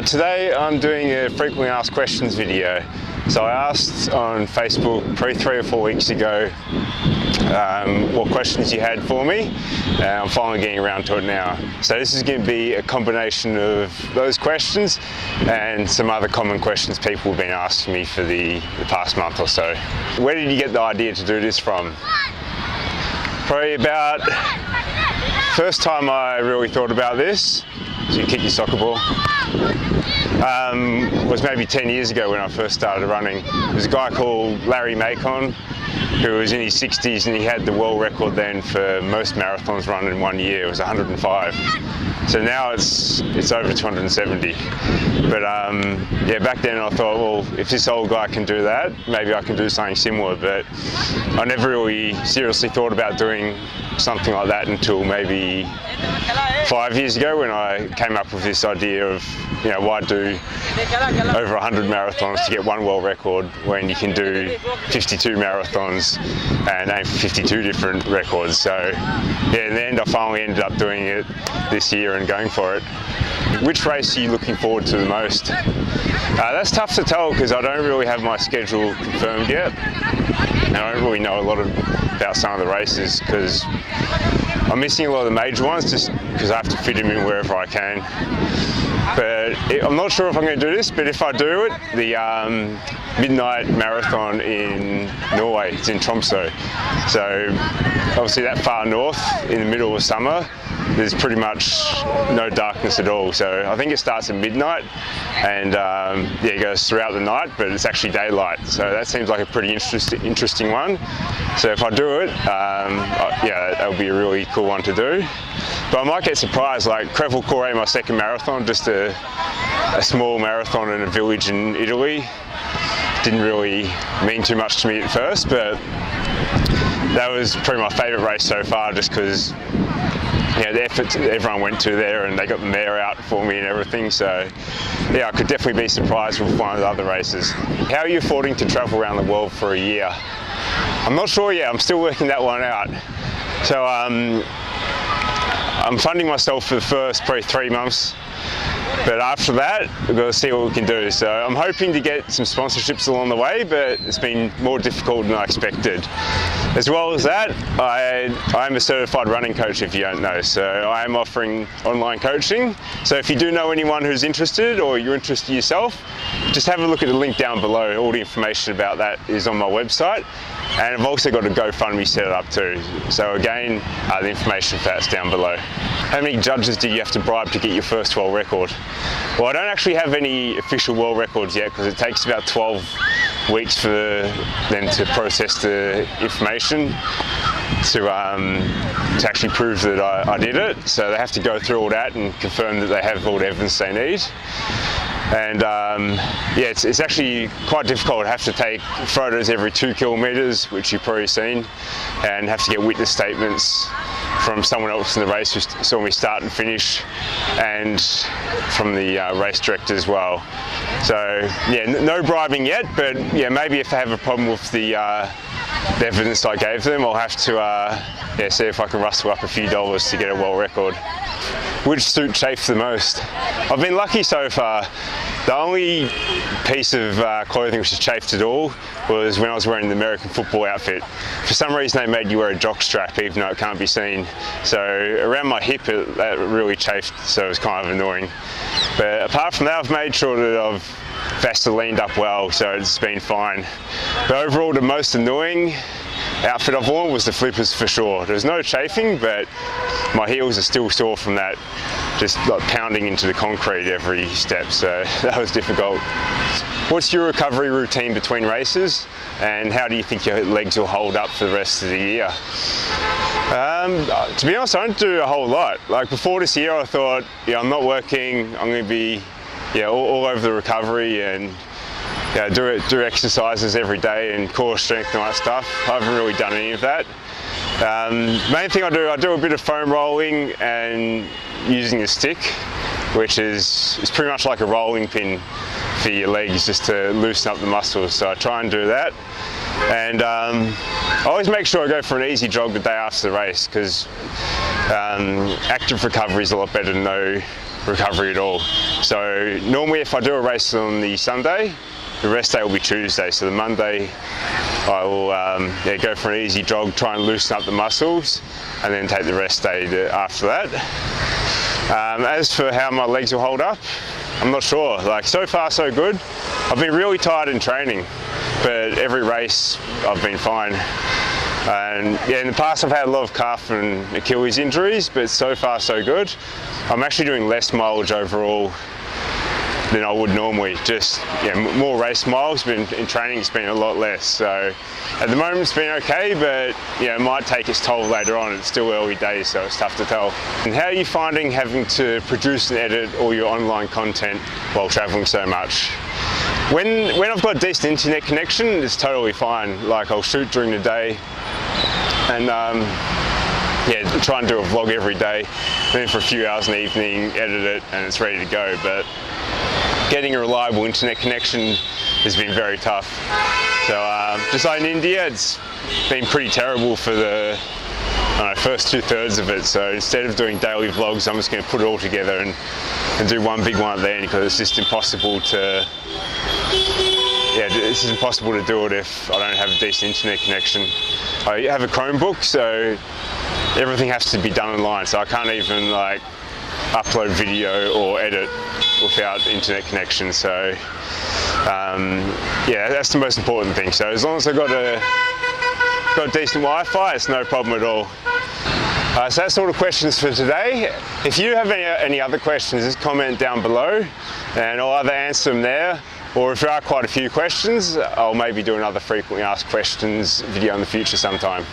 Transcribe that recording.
Today I'm doing a frequently asked questions video. So I asked on Facebook probably 3 or 4 weeks ago what questions you had for me, and I'm finally getting around to it now. So this is going to be a combination of those questions and some other common questions people have been asking me for the past month or so. Where did you get the idea to do this from? Probably about first time I really thought about this, so you kick your soccer ball, was maybe 10 years ago when I first started running. There's a guy called Larry Macon who was in his 60s, and he had the world record then for most marathons run in 1 year. It was 105. So now it's over 270. But yeah, back then I thought, well, if this old guy can do that, maybe I can do something similar. But I never really seriously thought about doing something like that until maybe 5 years ago, when I came up with this idea of, you know, why do over 100 marathons to get one world record when you can do 52 marathons and aim for 52 different records. So yeah, in the end I finally ended up doing it this year and going for it. Which race are you looking forward to the most? That's tough to tell because I don't really have my schedule confirmed yet, and I don't really know a lot about some of the races because I'm missing a lot of the major ones just because I have to fit them in wherever I can. But I'm not sure if I'm going to do this, but if I do it, the midnight marathon in Norway, it's in Tromsø. So obviously that far north in the middle of summer, there's pretty much no darkness at all. So I think it starts at midnight and yeah, it goes throughout the night, but it's actually daylight. So that seems like a pretty interesting one. So if I do it, yeah, that'll be a really cool one to do. But I might get surprised, like Crevel Corre, my second marathon, just a small marathon in a village in Italy. Didn't really mean too much to me at first, but that was probably my favourite race so far, just because, you know, the effort that everyone went to there, and they got the mayor out for me and everything. So yeah, I could definitely be surprised with one of the other races. How are you affording to travel around the world for a year? I'm not sure yet, I'm still working that one out. So I'm funding myself for the first probably 3 months, but after that we've got to see what we can do. So I'm hoping to get some sponsorships along the way, but it's been more difficult than I expected. As well as that, I am a certified running coach, if you don't know, so I am offering online coaching. So if you do know anyone who's interested, or you're interested yourself, just have a look at the link down below. All the information about that is on my website, and I've also got a GoFundMe set up too. So again, the information for that's down below. How many judges did you have to bribe to get your first world record? Well, I don't actually have any official world records yet because it takes about 12 weeks for them to process the information to actually prove that I did it. So they have to go through all that and confirm that they have all the evidence they need. And yeah, it's actually quite difficult. I have to take photos every 2 kilometres, which you've probably seen, and have to get witness statements from someone else in the race who saw me start and finish, and from the race director as well. So yeah, no bribing yet, but yeah, maybe if they have a problem with the evidence I gave them, I'll have to yeah, see if I can rustle up a few dollars to get a world record. Which suit chafed the most? I've been lucky so far. The only piece of clothing which has chafed at all was when I was wearing the American football outfit. For some reason they made you wear a jock strap even though it can't be seen. So around my hip that really chafed, so it was kind of annoying. But apart from that, I've made sure that I've Vaselined up well, so it's been fine. But overall, the most annoying outfit I've worn was the flippers for sure. There's no chafing, but my heels are still sore from that, just like pounding into the concrete every step, so that was difficult. What's your recovery routine between races, and how do you think your legs will hold up for the rest of the year? To be honest, I don't do a whole lot. Like before this year, I thought, yeah, I'm not working, I'm going to be all over the recovery and do exercises every day and core strength and all that stuff. I haven't really done any of that. Main thing I do a bit of foam rolling and using a stick, which is pretty much like a rolling pin for your legs, just to loosen up the muscles. So I try and do that. And I always make sure I go for an easy jog the day after the race, because active recovery is a lot better than no recovery at all. So normally if I do a race on the Sunday, the rest day will be Tuesday. So the Monday I will go for an easy jog, try and loosen up the muscles, and then take the rest day after that. As for how my legs will hold up, I'm not sure. Like, so far so good. I've been really tired in training, but every race I've been fine. And yeah, in the past I've had a lot of calf and Achilles injuries, but so far so good. I'm actually doing less mileage overall than I would normally. Just more race miles, but in training it's been a lot less. So at the moment it's been okay, but it might take its toll later on. It's still early days, so it's tough to tell. And how are you finding having to produce and edit all your online content while traveling so much? When I've got a decent internet connection, it's totally fine. Like, I'll shoot during the day and try and do a vlog every day, then for a few hours in the evening, edit it, and it's ready to go. But getting a reliable internet connection has been very tough. So just like in India, it's been pretty terrible for the first 2/3 of it. So instead of doing daily vlogs, I'm just going to put it all together and do one big one at the end, because it's just impossible to it's impossible to do it if I don't have a decent internet connection. I have a Chromebook, so everything has to be done online, so I can't even upload video or edit without internet connection. So that's the most important thing. So as long as I've got decent Wi-Fi, it's no problem at all. So that's all the questions for today. If you have any other questions, just comment down below and I'll either answer them there, or if there are quite a few questions, I'll maybe do another frequently asked questions video in the future sometime.